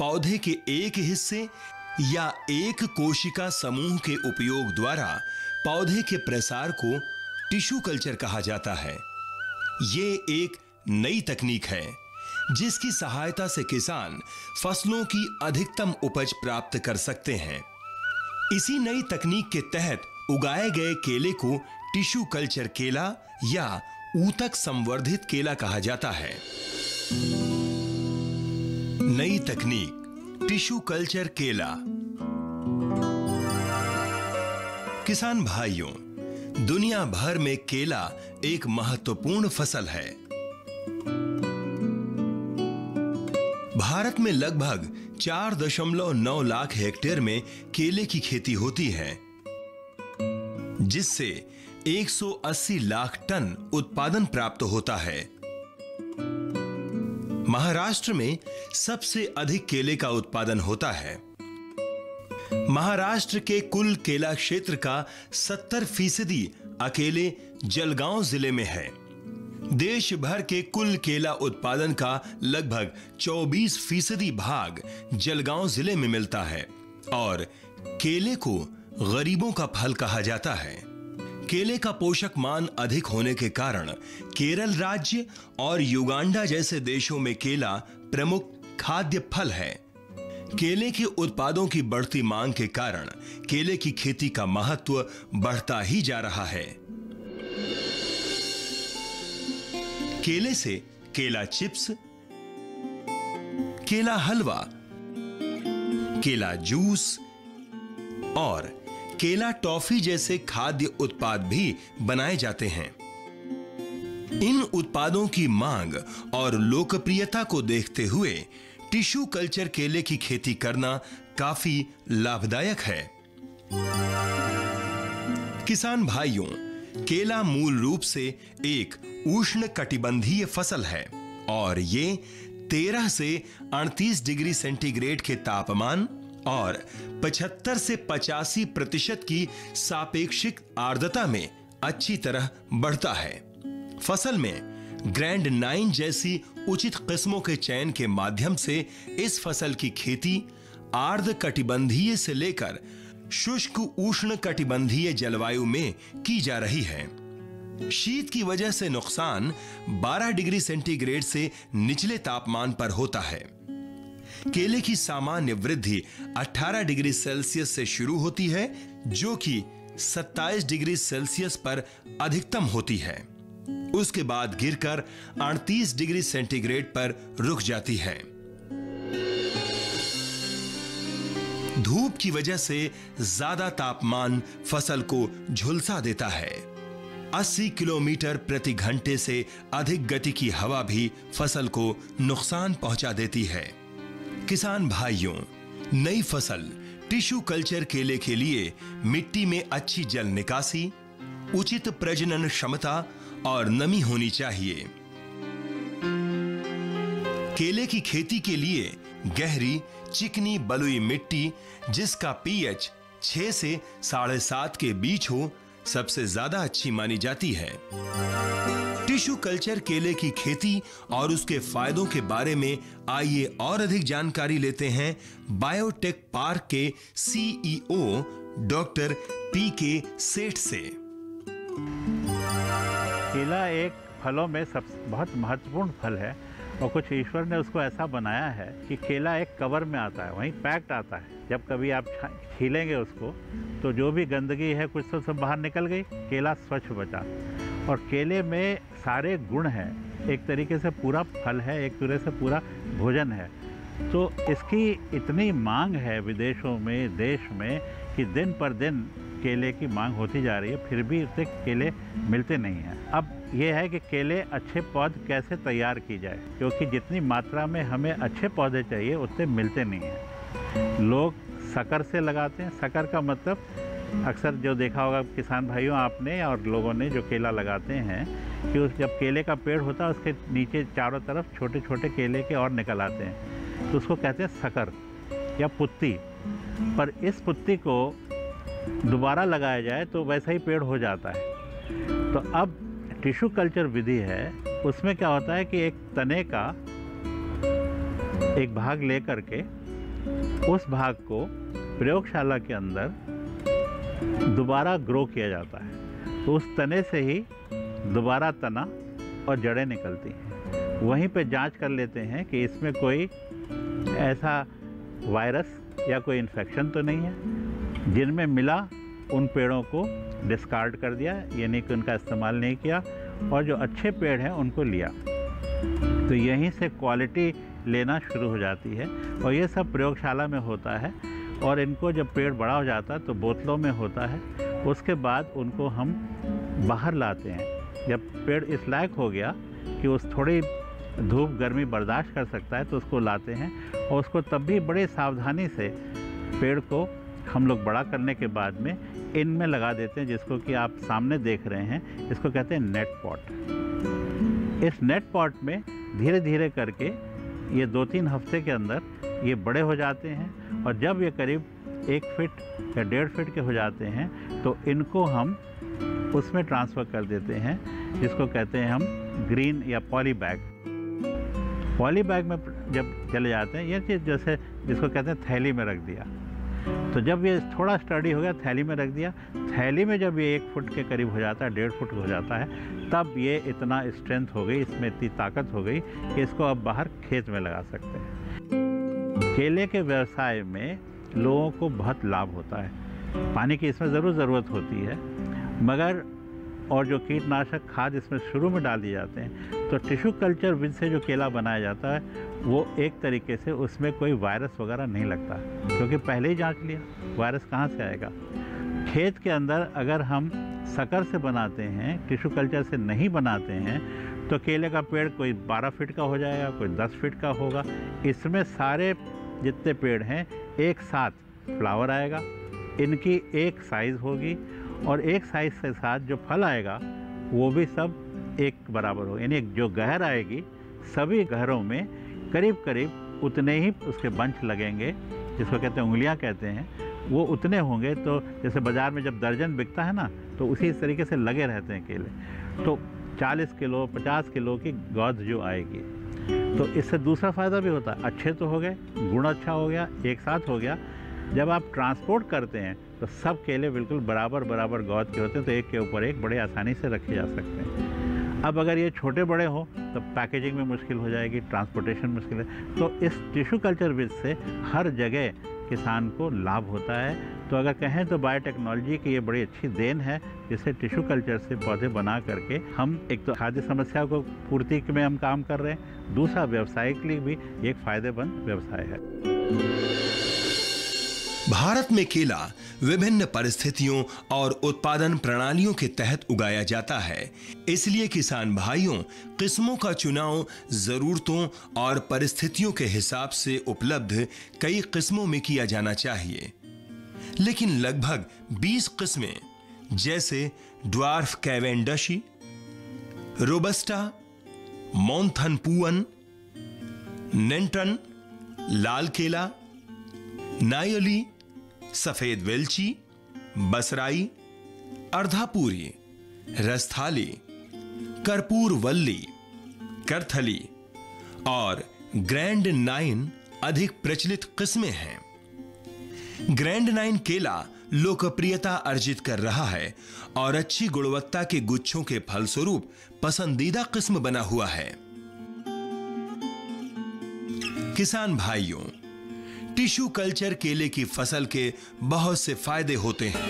पौधे के एक हिस्से या एक कोशिका समूह के उपयोग द्वारा पौधे के प्रसार को टिश्यू कल्चर कहा जाता है। ये एक नई तकनीक है जिसकी सहायता से किसान फसलों की अधिकतम उपज प्राप्त कर सकते हैं। इसी नई तकनीक के तहत उगाए गए केले को टिश्यू कल्चर केला या ऊतक संवर्धित केला कहा जाता है। नई तकनीक टिश्यू कल्चर केला। किसान भाइयों, दुनिया भर में केला एक महत्वपूर्ण फसल है। भारत में लगभग 4.9 लाख हेक्टेयर में केले की खेती होती है, जिससे 180 लाख टन उत्पादन प्राप्त होता है। महाराष्ट्र में सबसे अधिक केले का उत्पादन होता है। महाराष्ट्र के कुल केला क्षेत्र का 70% अकेले जलगांव जिले में है। देश भर के कुल केला उत्पादन का लगभग 24% भाग जलगांव जिले में मिलता है और केले को गरीबों का फल कहा जाता है। केले का पोषक मान अधिक होने के कारण केरल राज्य और युगांडा जैसे देशों में केला प्रमुख खाद्य फल है। केले के उत्पादों की बढ़ती मांग के कारण केले की खेती का महत्व बढ़ता ही जा रहा है। केले से केला चिप्स, केला हलवा, केला जूस और केला टॉफी जैसे खाद्य उत्पाद भी बनाए जाते हैं। इन उत्पादों की मांग और लोकप्रियता को देखते हुए टिश्यू कल्चर केले की खेती करना काफी लाभदायक है। किसान भाइयों, केला मूल रूप से एक उष्णकटिबंधीय फसल है और ये 13 से 38 डिग्री सेंटीग्रेड के तापमान और 75 से 85% की सापेक्षिक आर्द्रता में अच्छी तरह बढ़ता है। फसल में ग्रैंड 9 जैसी उचित किस्मों के चयन के माध्यम से इस फसल की खेती आर्द्र कटिबंधीय से लेकर शुष्क उष्ण कटिबंधीय जलवायु में की जा रही है। शीत की वजह से नुकसान 12 डिग्री सेंटीग्रेड से निचले तापमान पर होता है। केले की सामान्य वृद्धि 18 डिग्री सेल्सियस से शुरू होती है, जो कि 27 डिग्री सेल्सियस पर अधिकतम होती है। उसके बाद गिरकर 38 डिग्री सेंटीग्रेड पर रुक जाती है। धूप की वजह से ज्यादा तापमान फसल को झुलसा देता है। 80 किलोमीटर प्रति घंटे से अधिक गति की हवा भी फसल को नुकसान पहुंचा देती है। किसान भाइयों, नई फसल टिश्यू कल्चर केले के लिए मिट्टी में अच्छी जल निकासी, उचित प्रजनन क्षमता और नमी होनी चाहिए। केले की खेती के लिए गहरी चिकनी बलुई मिट्टी जिसका पीएच 6 से 7.5 के बीच हो सबसे ज्यादा अच्छी मानी जाती है। टिश्यू कल्चर केले की खेती और उसके फायदों के बारे में आइए और अधिक जानकारी लेते हैं बायोटेक पार्क के सीईओ डॉक्टर पीके सेठ से। केला एक फलों में बहुत महत्वपूर्ण फल है और कुछ ईश्वर ने उसको ऐसा बनाया है कि केला एक कवर में आता है, वहीं पैक्ड आता है। जब कभी आप छीलेंगे उसको तो जो भी गंदगी है कुछ तो सब बाहर निकल गई, केला स्वच्छ बचा। और केले में सारे गुण हैं, एक तरीके से पूरा फल है, एक तरह से पूरा भोजन है। तो इसकी इतनी मांग है विदेशों में, देश में, कि दिन पर दिन केले की मांग होती जा रही है, फिर भी उसे केले मिलते नहीं हैं। अब यह है कि केले अच्छे पौधे कैसे तैयार की जाए, क्योंकि जितनी मात्रा में हमें अच्छे पौधे चाहिए उतने मिलते नहीं हैं। लोग शक्कर से लगाते हैं। शक्कर का मतलब अक्सर जो देखा होगा किसान भाइयों आपने और लोगों ने जो केला लगाते हैं कि उस जब केले का पेड़ होता है उसके नीचे चारों तरफ छोटे छोटे केले के और निकल आते हैं, तो उसको कहते हैं शक्कर या पुत्ती। पर इस पुत्ती को दोबारा लगाया जाए तो वैसा ही पेड़ हो जाता है। तो अब टिश्यू कल्चर विधि है, उसमें क्या होता है कि एक तने का एक भाग ले करके उस भाग को प्रयोगशाला के अंदर दोबारा ग्रो किया जाता है। तो उस तने से ही दोबारा तना और जड़ें निकलती हैं। वहीं पे जांच कर लेते हैं कि इसमें कोई ऐसा वायरस या कोई इन्फेक्शन तो नहीं है। जिनमें मिला उन पेड़ों को डिस्कार्ड कर दिया, यानी कि उनका इस्तेमाल नहीं किया, और जो अच्छे पेड़ हैं उनको लिया। तो यहीं से क्वालिटी लेना शुरू हो जाती है और ये सब प्रयोगशाला में होता है। और इनको जब पेड़ बड़ा हो जाता है तो बोतलों में होता है। उसके बाद उनको हम बाहर लाते हैं। जब पेड़ इस लायक हो गया कि उस थोड़ी धूप गर्मी बर्दाश्त कर सकता है तो उसको लाते हैं और उसको तब भी बड़े सावधानी से पेड़ को हम लोग बड़ा करने के बाद में इनमें लगा देते हैं, जिसको कि आप सामने देख रहे हैं। इसको कहते हैं नेट पॉट। इस नेट पॉट में धीरे धीरे करके ये 2-3 हफ्ते के अंदर ये बड़े हो जाते हैं और जब ये करीब 1 फीट या 1.5 फीट के हो जाते हैं तो इनको हम उसमें ट्रांसफ़र कर देते हैं, जिसको कहते हैं हम ग्रीन या पॉली बैग। पॉली बैग में जब चले जाते हैं, ये चीज़ जैसे जिसको कहते हैं थैली में रख दिया। तो जब ये थोड़ा स्टडी हो गया, थैली में रख दिया। थैली में जब ये 1 फुट के करीब हो जाता है, 1.5 फुट हो जाता है, तब ये इतना स्ट्रेंथ हो गई, इसमें इतनी ताकत हो गई कि इसको अब बाहर खेत में लगा सकते हैं। केले के व्यवसाय में लोगों को बहुत लाभ होता है। पानी की इसमें ज़रूर ज़रूरत होती है, मगर और जो कीटनाशक खाद इसमें शुरू में डाल दिए जाते हैं, तो टिश्यू कल्चर विद से जो केला बनाया जाता है वो एक तरीके से उसमें कोई वायरस वगैरह नहीं लगता, क्योंकि पहले ही जांच लिया वायरस कहाँ से आएगा। खेत के अंदर अगर हम शक्कर से बनाते हैं, टिश्यू कल्चर से नहीं बनाते हैं, तो केले का पेड़ कोई 12 फीट का हो जाएगा, कोई 10 फीट का होगा। इसमें सारे जितने पेड़ हैं एक साथ फ्लावर आएगा, इनकी एक साइज़ होगी और एक साइज़ के साथ जो फल आएगा वो भी सब एक बराबर होगा। यानी जो गहर आएगी, सभी गहरों में करीब करीब उतने ही उसके बंच लगेंगे, जिसको कहते हैं उंगलियां कहते हैं, वो उतने होंगे। तो जैसे बाज़ार में जब दर्जन बिकता है ना, तो उसी तरीके से लगे रहते हैं केले। तो 40 किलो 50 किलो की गौद जो आएगी, तो इससे दूसरा फ़ायदा भी होता है। अच्छे तो हो गए, गुण अच्छा हो गया, एक साथ हो गया। जब आप ट्रांसपोर्ट करते हैं तो सब केले बिल्कुल बराबर बराबर गौद के होते हैं, तो एक के ऊपर एक बड़े आसानी से रखे जा सकते हैं। अब अगर ये छोटे बड़े हो तो पैकेजिंग में मुश्किल हो जाएगी, ट्रांसपोर्टेशन मुश्किल है। तो इस टिश्यू कल्चर विद से हर जगह किसान को लाभ होता है। तो अगर कहें तो बायोटेक्नोलॉजी की ये बड़ी अच्छी देन है, जिससे टिश्यू कल्चर से पौधे बना करके हम एक तो खाद्य समस्या को पूर्ति में हम काम कर रहे हैं, दूसरा व्यवसाय के लिए भी एक फ़ायदेमंद व्यवसाय है। भारत में केला विभिन्न परिस्थितियों और उत्पादन प्रणालियों के तहत उगाया जाता है, इसलिए किसान भाइयों किस्मों का चुनाव जरूरतों और परिस्थितियों के हिसाब से उपलब्ध कई किस्मों में किया जाना चाहिए। लेकिन लगभग 20 किस्में जैसे ड्वार्फ कैवेंडशी, रोबस्टा, मोन्थनपुअन, नेंटन, लाल केला, नायली, सफेद वेलची, बसराई, अर्धापूरी, रस्थाली, कर्पूर वल्ली, करथली और ग्रैंड 9 अधिक प्रचलित किस्में हैं। ग्रैंड 9 केला लोकप्रियता अर्जित कर रहा है और अच्छी गुणवत्ता के गुच्छों के फलस्वरूप पसंदीदा किस्म बना हुआ है। किसान भाइयों, टिश्यू कल्चर केले की फसल के बहुत से फायदे होते हैं।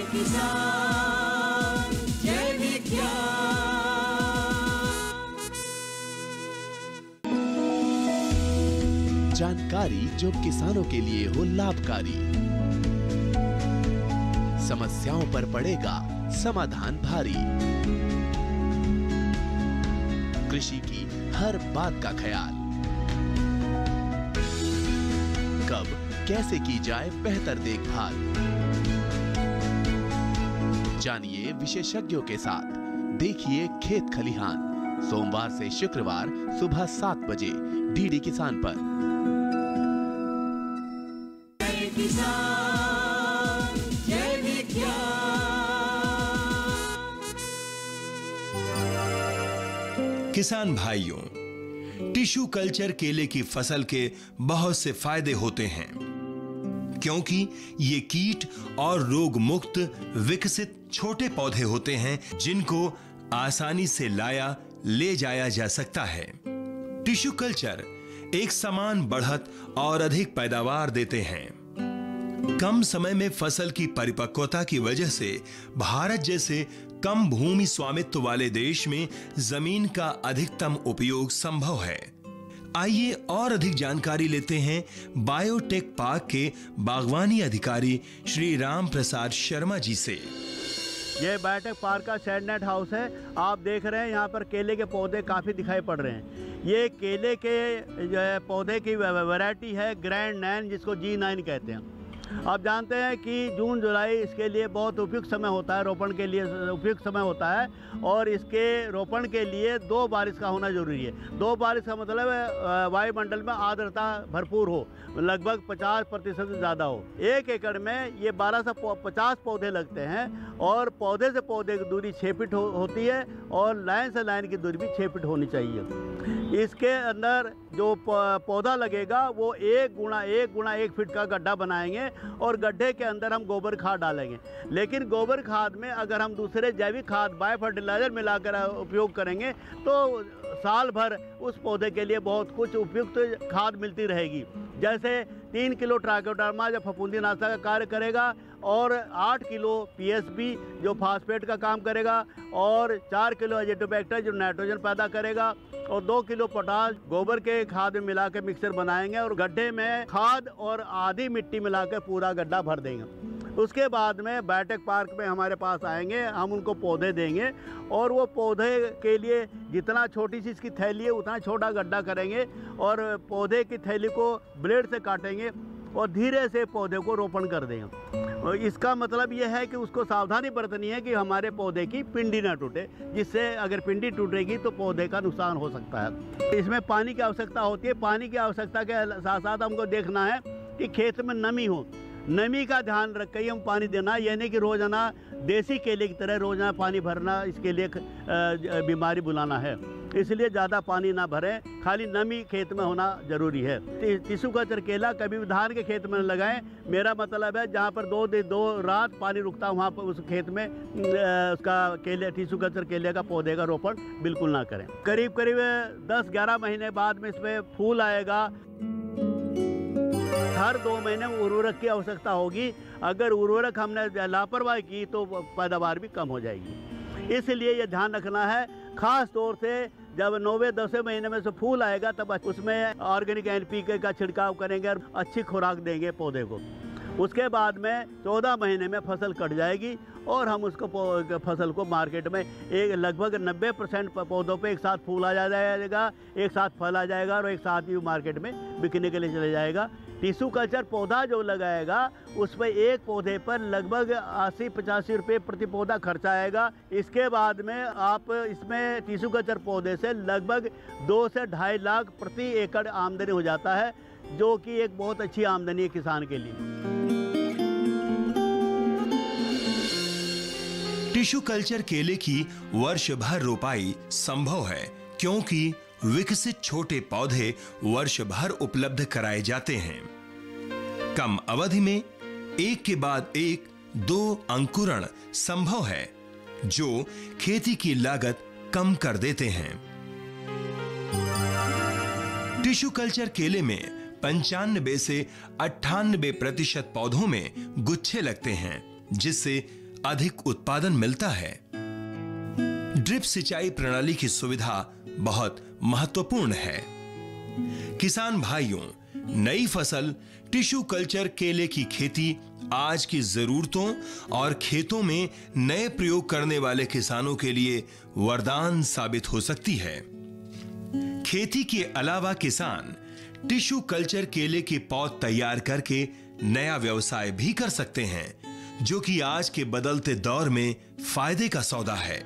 जानकारी जो किसानों के लिए हो लाभकारी, समस्याओं पर पड़ेगा समाधान भारी, कृषि की हर बात का ख्याल, कब कैसे की जाए बेहतर देखभाल। जानिए विशेषज्ञों के साथ, देखिए खेत खलिहान, सोमवार से शुक्रवार सुबह 7 बजे डीडी किसान पर। किसान भाइयों, टिश्यू कल्चर केले की फसल के बहुत से फायदे होते हैं। क्योंकि ये कीट और रोग मुक्त विकसित छोटे पौधे होते हैं जिनको आसानी से लाया ले जाया जा सकता है। टिश्यू कल्चर एक समान बढ़त और अधिक पैदावार देते हैं। कम समय में फसल की परिपक्वता की वजह से भारत जैसे कम भूमि स्वामित्व वाले देश में जमीन का अधिकतम उपयोग संभव है। आइए और अधिक जानकारी लेते हैं बायोटेक पार्क के बागवानी अधिकारी श्री राम प्रसाद शर्मा जी से। ये बायोटेक पार्क का शेड नेट हाउस है। आप देख रहे हैं यहाँ पर केले के पौधे काफ़ी दिखाई पड़ रहे हैं। ये केले के पौधे की वैरायटी है ग्रैंड नैन, जिसको G9 कहते हैं। आप जानते हैं कि जून जुलाई इसके लिए बहुत उपयुक्त समय होता है, रोपण के लिए उपयुक्त समय होता है, और इसके रोपण के लिए 2 बारिश का होना जरूरी है। 2 बारिश का मतलब है वायुमंडल में आर्द्रता भरपूर हो, लगभग 50% से ज़्यादा हो। 1 एकड़ में ये 12 से 50 पौधे लगते हैं और पौधे से पौधे की दूरी 6 फीट होती है और लाइन से लाइन की दूरी भी 6 फीट होनी चाहिए। इसके अंदर जो पौधा लगेगा वो 1 गुणा 1 फीट का गड्ढा बनाएंगे और गड्ढे के अंदर हम गोबर खाद डालेंगे। लेकिन गोबर खाद में अगर हम दूसरे जैविक खाद बायो फर्टिलाइजर मिलाकर उपयोग करेंगे तो साल भर उस पौधे के लिए बहुत कुछ उपयुक्त खाद मिलती रहेगी। जैसे 3 किलो ट्राइकोडर्मा जो फफूंदीनाशक का कार्य करेगा और 8 किलो पीएसपी जो फास्फेट का काम करेगा और 4 किलो एजिटोबैक्टर जो नाइट्रोजन पैदा करेगा और 2 किलो पोटाश गोबर के खाद में मिलाकर मिक्सर बनाएंगे और गड्ढे में खाद और आधी मिट्टी मिलाकर पूरा गड्ढा भर देंगे। उसके बाद में बायोटेक पार्क में हमारे पास आएंगे, हम उनको पौधे देंगे और वो पौधे के लिए जितना छोटी सी इसकी थैली है उतना छोटा गड्ढा करेंगे और पौधे की थैली को ब्लेड से काटेंगे और धीरे से पौधे को रोपण कर देंगे। और इसका मतलब यह है कि उसको सावधानी बरतनी है कि हमारे पौधे की पिंडी ना टूटे, जिससे अगर पिंडी टूटेगी तो पौधे का नुकसान हो सकता है। इसमें पानी की आवश्यकता होती है। पानी की आवश्यकता के साथ साथ हमको देखना है कि खेत में नमी हो। नमी का ध्यान रख के ही हम पानी देना, यानी कि रोजाना देसी केले की तरह रोजाना पानी भरना इसके लिए बीमारी बुलाना है। इसलिए ज़्यादा पानी ना भरें, खाली नमी खेत में होना जरूरी है। टिश्यू कल्चर केला कभी भी धान के खेत में लगाएं। मेरा मतलब है जहाँ पर 2 रात पानी रुकता वहाँ पर उस खेत में उसका केले टिश्यू कल्चर केले का पौधे का रोपण बिल्कुल ना करें। करीब 10-11 महीने बाद में इसमें फूल आएगा। हर 2 महीने में उर्वरक की आवश्यकता होगी। अगर उर्वरक हमने लापरवाही की तो पैदावार भी कम हो जाएगी। इसलिए ये ध्यान रखना है, खास तौर से जब 9वें-10वें महीने में से फूल आएगा तब उसमें ऑर्गेनिक NPK का छिड़काव करेंगे और अच्छी खुराक देंगे पौधे को। उसके बाद में 14 महीने में फसल कट जाएगी और हम उसको फसल को मार्केट में लगभग 90% पौधों पे एक साथ फूल आ जाएगा, एक साथ फल आ जाएगा और एक साथ ही मार्केट में बिकने के लिए चले जाएगा। टिश्यू कल्चर पौधा जो लगाएगा उस पर एक पौधे पर लगभग 80-85 रुपये प्रति पौधा खर्चा आएगा। इसके बाद में आप इसमें टिश्यू कल्चर पौधे से लगभग 2 से 2.5 लाख प्रति एकड़ आमदनी हो जाता है, जो कि एक बहुत अच्छी आमदनी है किसान के लिए। टिश्यू कल्चर केले की वर्ष भर रोपाई संभव है क्योंकि विकसित छोटे पौधे वर्ष भर उपलब्ध कराए जाते हैं। कम अवधि में एक के बाद एक 2 अंकुरण संभव है जो खेती की लागत कम कर देते हैं। टिश्यू कल्चर केले में 95 से 98% पौधों में गुच्छे लगते हैं, जिससे अधिक उत्पादन मिलता है। ड्रिप सिंचाई प्रणाली की सुविधा बहुत महत्वपूर्ण है। किसान भाइयों, नई फसल टिश्यू कल्चर केले की खेती आज की जरूरतों और खेतों में नए प्रयोग करने वाले किसानों के लिए वरदान साबित हो सकती है। खेती के अलावा किसान टिश्यू कल्चर केले के पौध तैयार करके नया व्यवसाय भी कर सकते हैं, जो कि आज के बदलते दौर में फायदे का सौदा है।